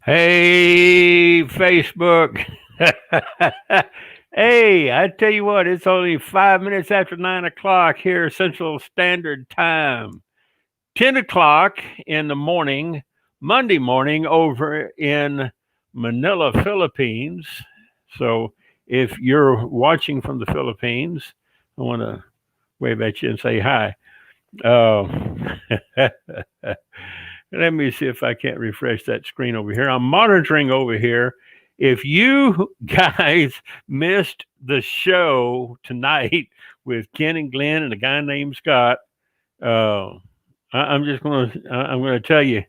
Hey, Facebook. Hey, I tell you what, it's only 5 minutes after 9 o'clock here, Central Standard Time. 10 o'clock in the morning, Monday morning, over in Manila, Philippines. So if you're watching from the Philippines, I want to wave at you and say hi. Uh, Let me see if I can't refresh that screen over here. I'm monitoring over here. If you guys missed the show tonight with Ken and Glenn and a guy named Scott, uh, I'm just I'm gonna tell you,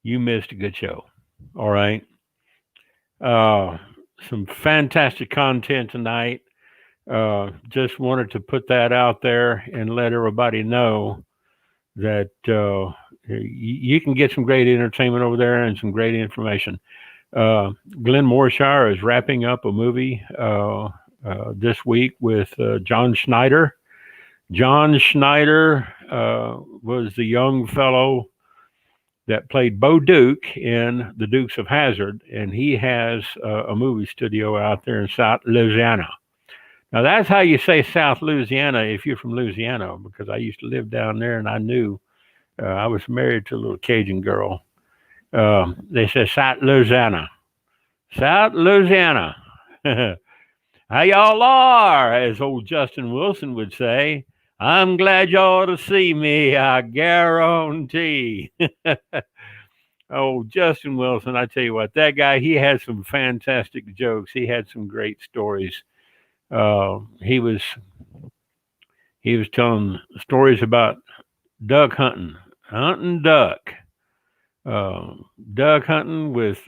you missed a good show. All right, uh, some fantastic content tonight. Just wanted to put that out there and let everybody know that you can get some great entertainment over there and some great information. Glenn Morshire is wrapping up a movie this week with John Schneider. John Schneider was the young fellow that played Bo Duke in The Dukes of Hazzard, and he has a movie studio out there in South Louisiana. Now, that's how you say South Louisiana if you're from Louisiana, because I used to live down there and I knew I was married to a little Cajun girl. They say South Louisiana. South Louisiana. How y'all are, as old Justin Wilson would say. I'm glad y'all to see me, I guarantee. Oh, Justin Wilson, I tell you what, that guy, he had some fantastic jokes. He had some great stories. Uh, he was he was telling stories about duck hunting, hunting duck, uh, duck hunting with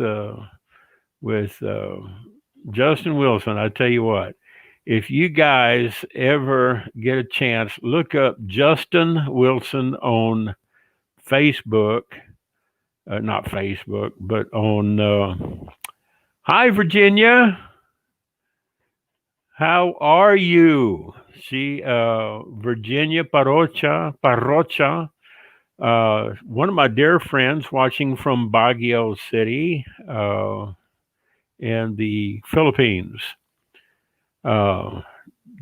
Justin Wilson. I tell you what, if you guys ever get a chance, look up Justin Wilson on Facebook. Not Facebook, but on. Hi, Virginia. How are you? She, Virginia Parocha, one of my dear friends watching from Baguio City in the Philippines. Uh,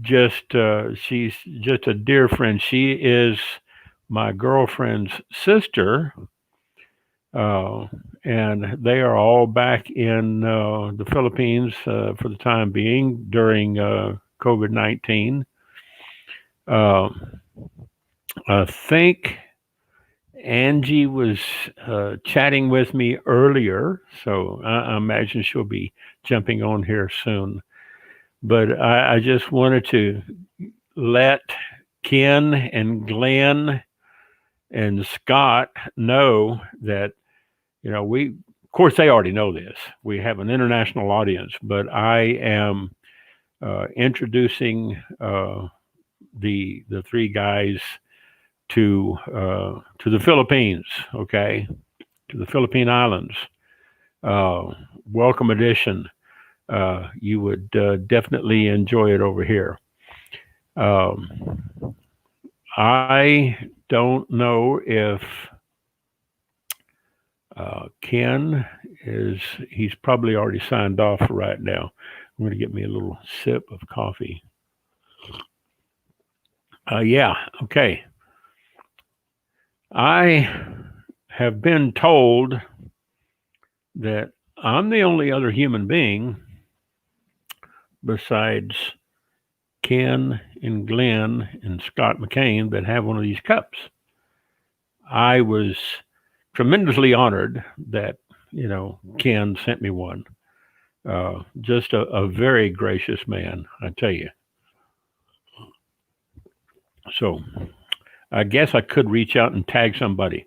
she's just a dear friend. She is my girlfriend's sister, uh, and they are all back in the Philippines for the time being during COVID-19. Uh, I think Angie was chatting with me earlier, so I imagine she'll be jumping on here soon. But I just wanted to let Ken and Glenn and Scott know that, of course, they already know this. We have an international audience, but I am introducing the three guys to the Philippines, okay, to the Philippine Islands. Uh, Welcome edition. You would definitely enjoy it over here. Um, I don't know if Ken he's probably already signed off right now. I'm going to get me a little sip of coffee. Yeah, okay. I have been told that I'm the only other human being besides Ken and Glenn and Scott McCain that have one of these cups. I was tremendously honored that, Ken sent me one. Just a very gracious man, I tell you. So I guess I could reach out and tag somebody.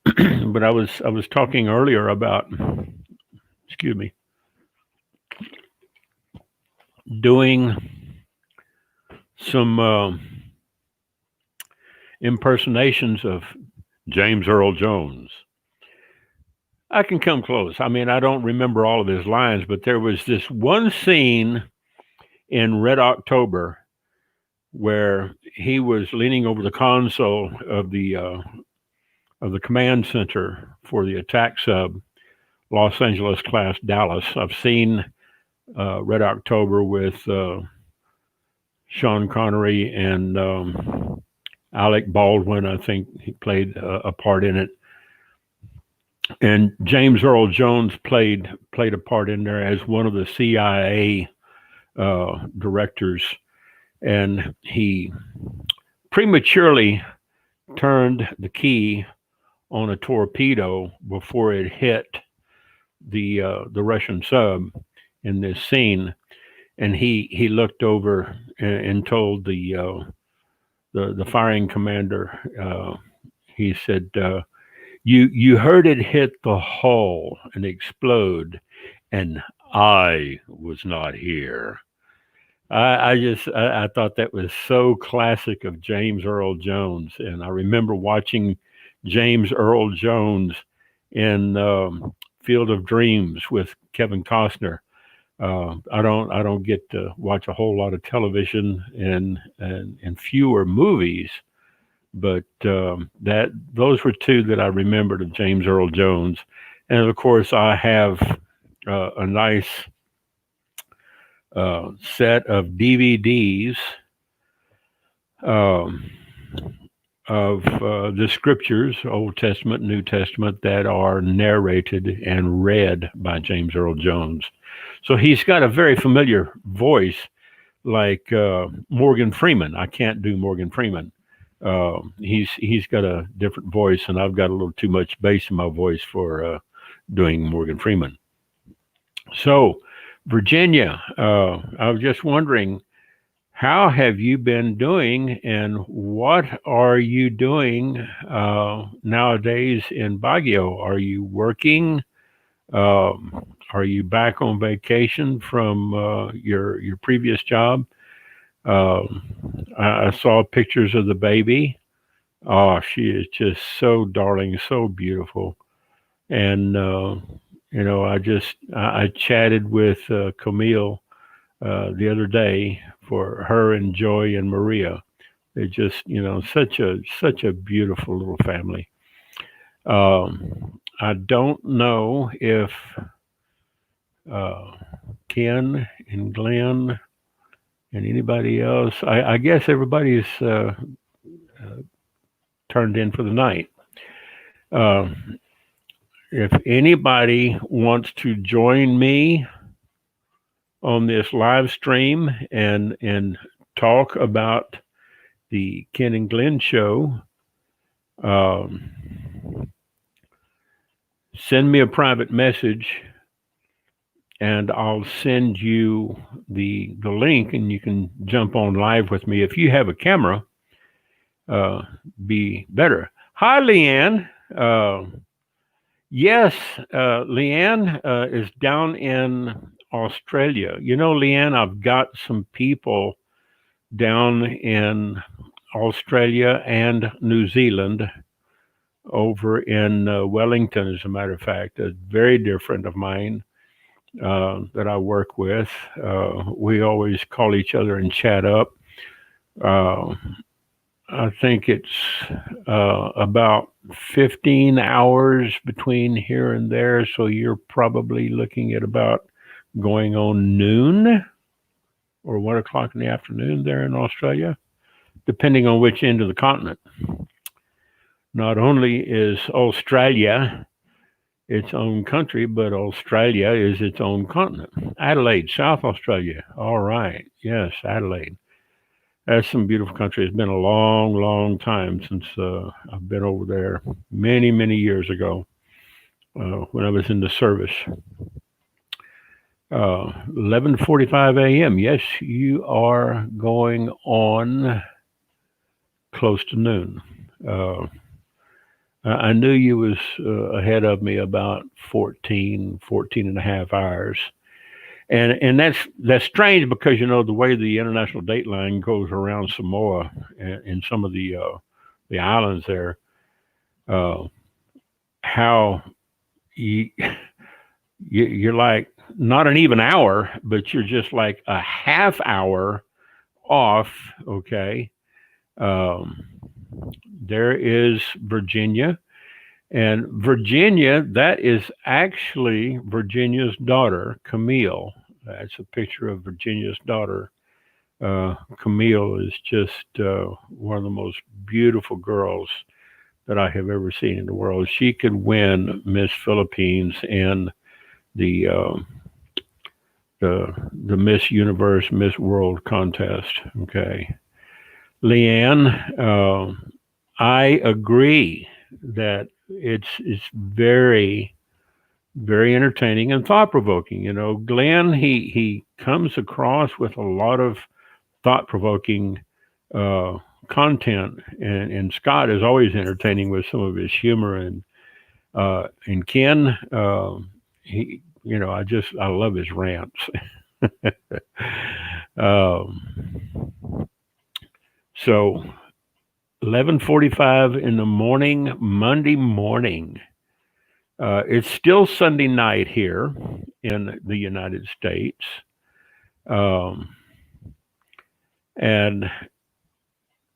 But I was talking earlier about, excuse me, doing some impersonations of James Earl Jones. I can come close. I mean, I don't remember all of his lines, but there was this one scene in Red October where he was leaning over the console of the of the command center for the attack sub Los Angeles class Dallas. I've seen Red October with Sean Connery and Alec Baldwin. I think he played a part in it, and James Earl Jones played a part in there as one of the CIA directors, and he prematurely turned the key on a torpedo before it hit the Russian sub in this scene, and he looked over and told the firing commander. He said, "You heard it hit the hull and explode, and I was not here." I thought that was so classic of James Earl Jones, and I remember watching James Earl Jones in Field of Dreams with Kevin Costner. I don't get to watch a whole lot of television and fewer movies, but that those were two that I remembered of James Earl Jones, and of course I have a nice set of DVDs um, of the scriptures, Old Testament, New Testament, that are narrated and read by James Earl Jones. So he's got a very familiar voice, like Morgan Freeman. I can't do Morgan Freeman. He's got a different voice, and I've got a little too much bass in my voice for doing Morgan Freeman. So, Virginia, I was just wondering, how have you been doing, and what are you doing nowadays in Baguio? Are you working? Are you back on vacation from your previous job? I saw pictures of the baby. Oh, she is just so darling, so beautiful. And I chatted with Camille the other day, for her and Joy and Maria. They're just, such a beautiful little family. I don't know if uh, Ken and Glenn and anybody else. I guess everybody's turned in for the night. Uh, if anybody wants to join me on this live stream and talk about the Ken and Glenn show, um, send me a private message, and I'll send you the link, and you can jump on live with me. If you have a camera, be better. Hi, Leanne. Yes, Leanne is down in Australia. You know, Leanne, I've got some people down in Australia and New Zealand, over in Wellington, as a matter of fact, a very dear friend of mine that I work with. We always call each other and chat up. Uh, I think it's about 15 hours between here and there, so you're probably looking at about going on noon or 1 o'clock in the afternoon there in Australia, depending on which end of the continent. Not only is Australia its own country, but Australia is its own continent. Adelaide, South Australia. All right. Yes, Adelaide. That's some beautiful country. It's been a long, long time since I've been over there, many, many years ago, when I was in the service. 11:45 a.m. Yes, you are going on close to noon. Uh, I knew you was ahead of me about 14 and a half hours. And that's strange, because the way the international date line goes around Samoa and some of the islands there, uh, how you, you're like not an even hour, but you're just like a half hour off. Okay, um, there is Virginia. And Virginia, that is actually Virginia's daughter, Camille. That's a picture of Virginia's daughter. Camille is just one of the most beautiful girls that I have ever seen in the world. She could win Miss Philippines and the uh, the Miss Universe, Miss World contest. Okay, Leanne, I agree that it's very entertaining and thought provoking. You know, Glenn he comes across with a lot of thought provoking uh, content, and Scott is always entertaining with some of his humor, and Ken, he I love his rants. um, so 11:45 in the morning, Monday morning. It's still Sunday night here in the United States. Um, and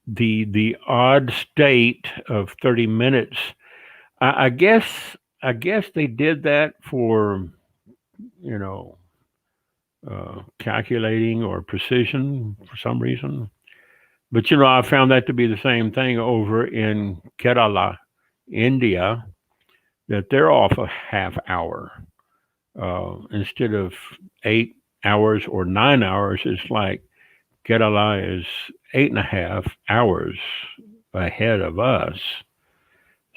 the odd state of 30 minutes. I guess they did that for you know calculating or precision for some reason. But I found that to be the same thing over in Kerala, India, that they're off a half hour instead of 8 hours or 9 hours. It's like Kerala is 8.5 hours ahead of us.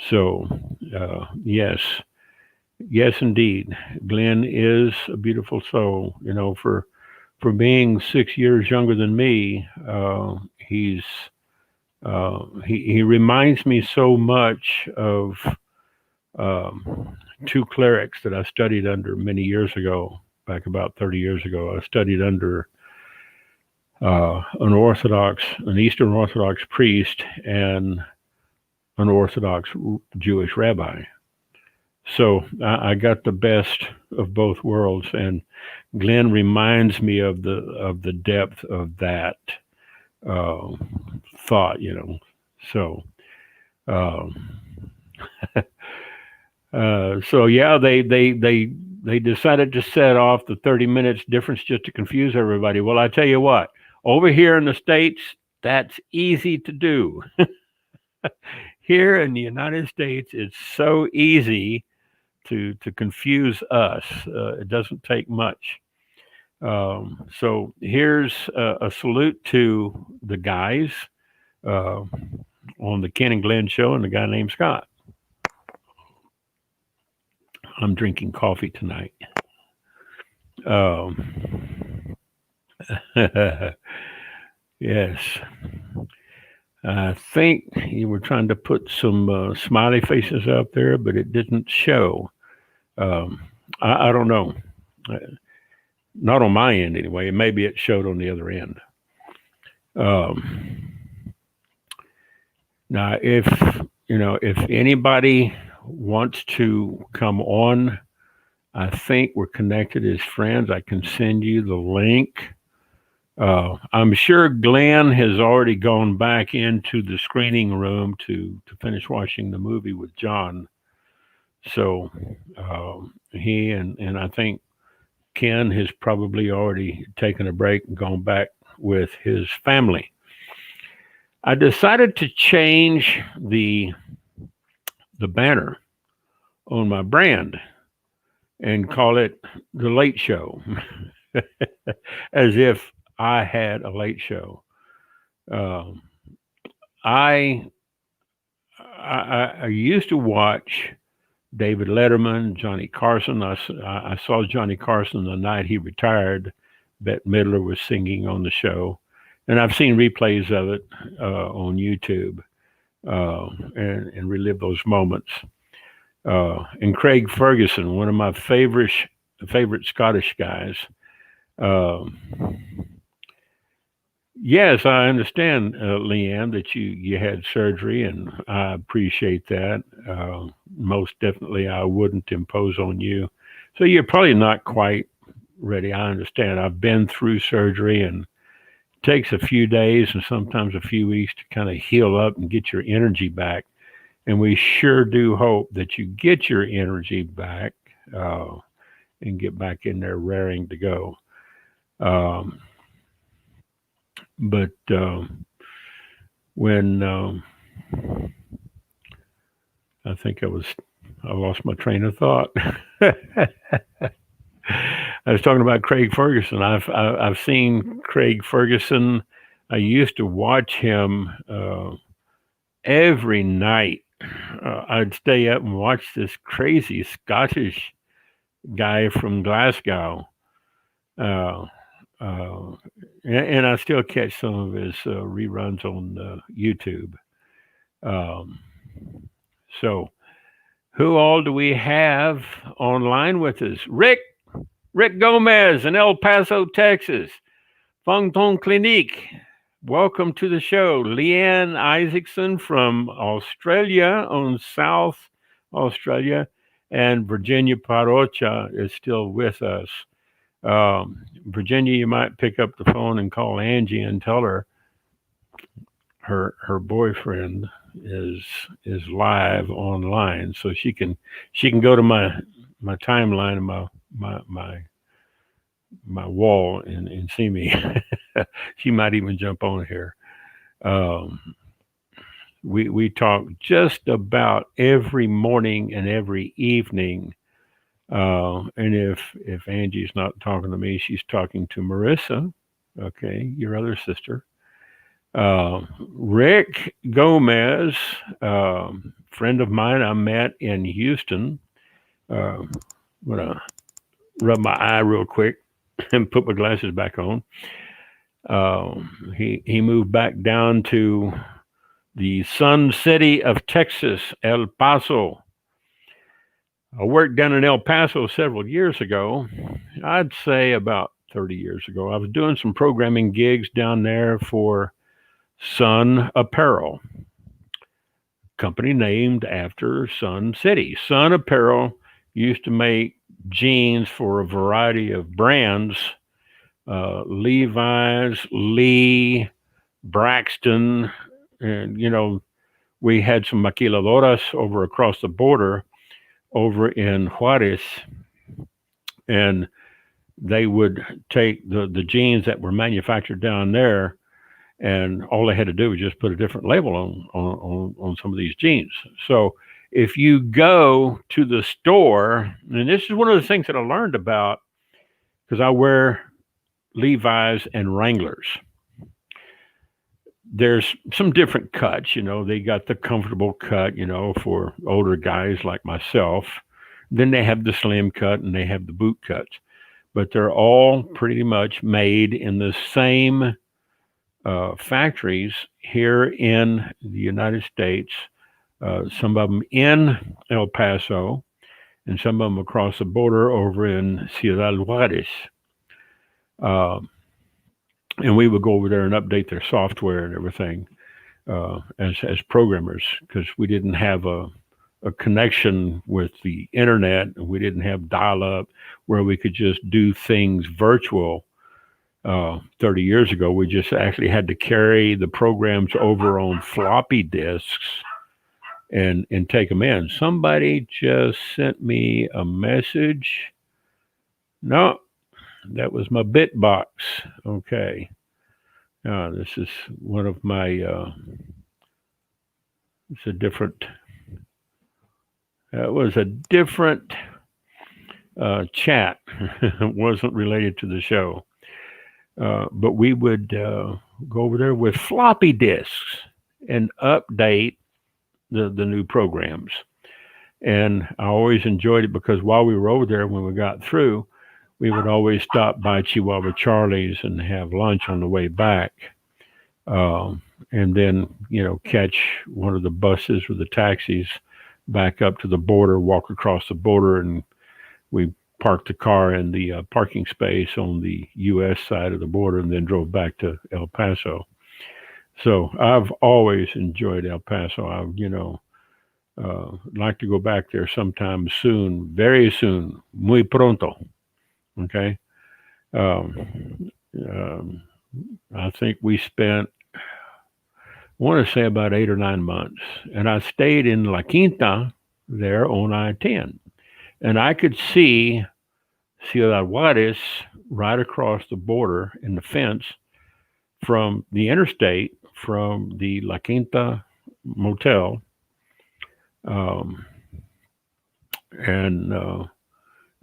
So, yes, yes, indeed, Glenn is a beautiful soul. For being 6 years younger than me, he reminds me so much of two clerics that I studied under many years ago. Back about 30 years ago, I studied under an Eastern Orthodox priest and an Orthodox Jewish rabbi. So I got the best of both worlds, and Glenn reminds me of the depth of that uh, thought. So um, so yeah, they decided to set off the 30 minutes difference just to confuse everybody. Well, I tell you what, over here in the States, that's easy to do. Here in the United States, it's so easy to confuse us. It doesn't take much. So here's a salute to the guys uh, on the Ken and Glenn show and the guy named Scott. I'm drinking coffee tonight. Um, yes, I think you were trying to put some smiley faces out there, but it didn't show. Um, I don't know. Uh, Not on my end anyway. Maybe it showed on the other end. Um, Now, if anybody wants to come on, I think we're connected as friends. I can send you the link. I'm sure Glenn has already gone back into the screening room to finish watching the movie with John. So he and I think Ken has probably already taken a break and gone back with his family. I decided to change the banner on my brand and call it the Late Show, as if I had a late show. Um, I, I used to watch David Letterman, Johnny Carson. I saw Johnny Carson the night he retired. Bette Midler was singing on the show, and I've seen replays of it on YouTube and relive those moments. And Craig Ferguson, one of my favorite Scottish guys. Um, yes, I understand, Leanne, that you had surgery, and I appreciate that. Most definitely, I wouldn't impose on you. So you're probably not quite ready. I understand. I've been through surgery, and it takes a few days and sometimes a few weeks to kind of heal up and get your energy back. And we sure do hope that you get your energy back and get back in there raring to go. Um, but when I think I lost my train of thought. I was talking about Craig Ferguson. I've seen Craig Ferguson. I used to watch him every night. I'd stay up and watch this crazy Scottish guy from Glasgow, uh, uh, and I still catch some of his reruns on YouTube. Um, so, who all do we have online with us? Rick Gomez in El Paso, Texas. Fong Tong Clinique. Welcome to the show. Leanne Isaacson from Australia on South Australia. And Virginia Parocha is still with us. Virginia, you might pick up the phone and call Angie and tell her her boyfriend is is live online, so she can go to my timeline and my wall and see me. She might even jump on here. Um, we talk just about every morning and every evening. And if Angie's not talking to me, she's talking to Marissa. Okay, your other sister. Rick Gomez, friend of mine I met in Houston. I'm gonna rub my eye real quick and put my glasses back on. He moved back down to the Sun City of Texas, El Paso. I worked down in El Paso several years ago. I'd say about 30 years ago. I was doing some programming gigs down there for Sun Apparel, company named after Sun City. Sun Apparel used to make jeans for a variety of brands, Levi's, Lee, Braxton, and we had some maquiladoras over across the border over in Juarez, and they would take the jeans that were manufactured down there, and all they had to do was just put a different label on some of these jeans. So if you go to the store, and this is one of the things that I learned about because I wear Levi's and Wranglers. There's some different cuts, they got the comfortable cut, for older guys like myself. Then they have the slim cut and they have the boot cuts, but they're all pretty much made in the same factories here in the United States. Some of them in El Paso, and some of them across the border over in Ciudad Juarez. Uh, and we would go over there and update their software and everything as programmers because we didn't have a connection with the internet and we didn't have dial up where we could just do things virtual. 30 years ago, we just actually had to carry the programs over on floppy disks and take them in. Somebody just sent me a message. No, that was my Bitbox. Okay. This is one of my, it's a different, it was a different chat. It wasn't related to the show. But we would go over there with floppy disks and update the new programs. And I always enjoyed it because while we were over there, when we got through, we would always stop by Chihuahua Charlie's and have lunch on the way back. And then, catch one of the buses or the taxis back up to the border, walk across the border, and we parked the car in the parking space on the U.S. side of the border and then drove back to El Paso. So I've always enjoyed El Paso. Like to go back there sometime soon, very soon, muy pronto. Okay. Um, um, I think we spent want to say about 8 or 9 months. And I stayed in La Quinta there on I-10. And I could see Ciudad Juarez right across the border in the fence from the interstate, from the La Quinta motel. Um, and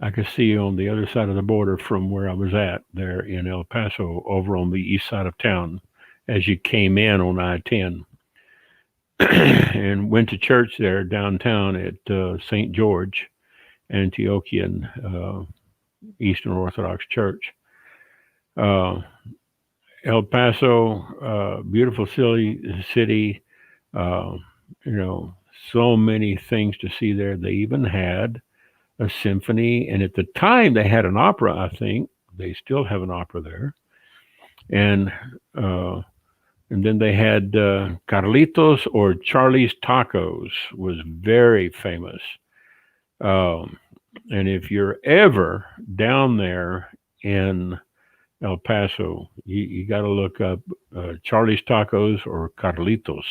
I could see on the other side of the border from where I was at there in El Paso, over on the east side of town, as you came in on I-10. And went to church there downtown at St. George Antiochian Eastern Orthodox Church. Uh, El Paso, beautiful city. Uh, you know, so many things to see there. They even had a symphony, and at the time they had an opera. I think they still have an opera there, and uh, then they had Carlitos or Charlie's Tacos was very famous. Um, and if you're ever down there in El Paso, you got to look up Charlie's Tacos or Carlitos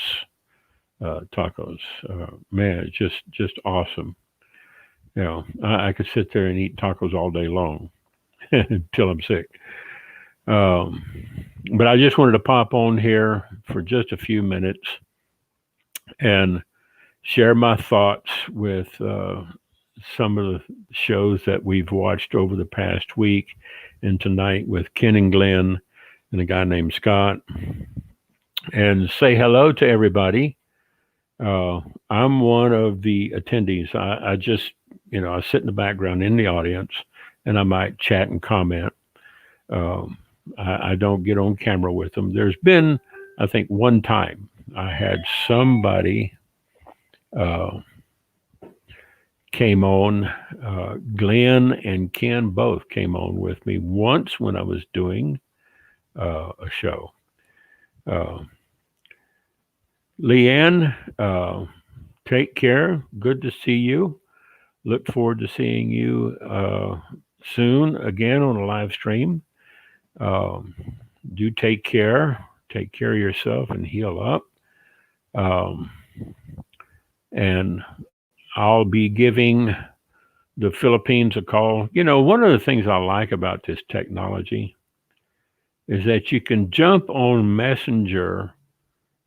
Tacos. Man, it's just awesome. You know, I could sit there and eat tacos all day long until I'm sick. Um, but I just wanted to pop on here for just a few minutes and share my thoughts with some of the shows that we've watched over the past week and tonight with Ken and Glenn and a guy named Scott, and say hello to everybody. Uh, I'm one of the attendees. I just, I sit in the background in the audience and I might chat and comment. Um, I don't get on camera with them. There's been, I think, one time I had somebody uh, came on. Glenn and Ken both came on with me once when I was doing a show. Uh, Leanne, take care. Good to see you. Look forward to seeing you soon again on a live stream. Um, do take care. Take care of yourself and heal up. Um, and I'll be giving the Philippines a call. One of the things I like about this technology is that you can jump on Messenger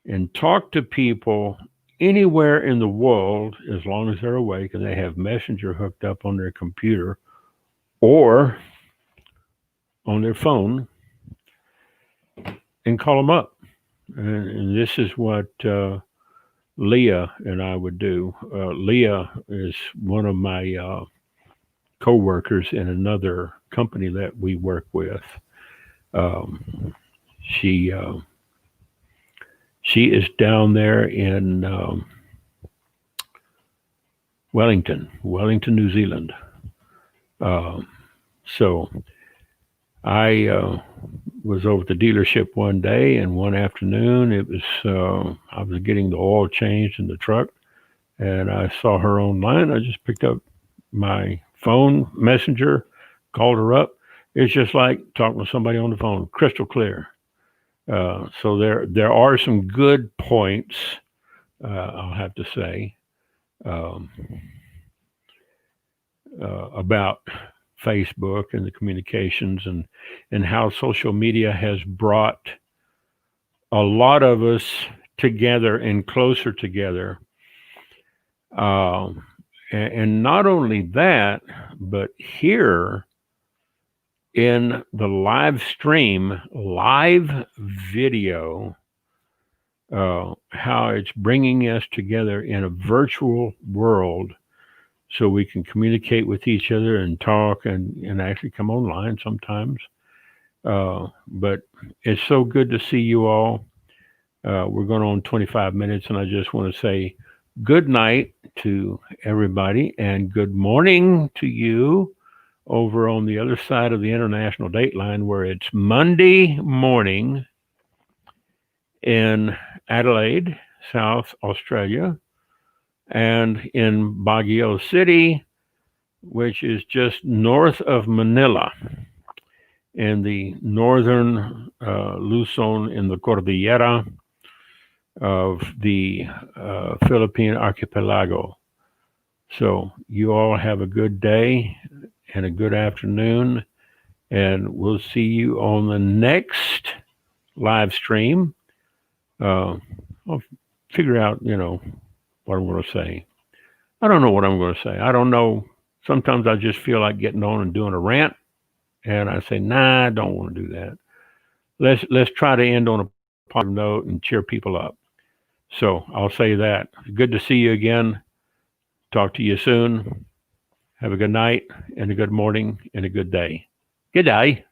and talk to people anywhere in the world as long as they're awake and they have Messenger hooked up on their computer or on their phone and call them up. And this is what Leah and I would do. Leah is one of my co-workers in another company that we work with. Um, she she is down there in Wellington, New Zealand. Um, so I was over at the dealership one day, and one afternoon it was I was getting the oil changed in the truck, and I saw her online. I just picked up my phone messenger, called her up. It's just like talking to somebody on the phone, crystal clear. So there are some good points, I'll have to say, um, about Facebook and the communications and how social media has brought a lot of us together and closer together. And not only that, but here in the live stream, live video, how it's bringing us together in a virtual world so we can communicate with each other and talk and actually come online sometimes. But it's so good to see you all. We're going on 25 minutes, and I just want to say good night to everybody and good morning to you over on the other side of the international date line where it's Monday morning in Adelaide, South Australia, and in Baguio City, which is just north of Manila in the northern Luzon in the Cordillera. of the Philippine archipelago. So you all have a good day and a good afternoon, and we'll see you on the next live stream. I'll figure out, what I'm going to say. I don't know what I'm going to say. I don't know. Sometimes I just feel like getting on and doing a rant, and I say, nah, I don't want to do that. Let's try to end on a positive note and cheer people up. So I'll say that. Good to see you again. Talk to you soon. Have a good night and a good morning and a good day. Good day.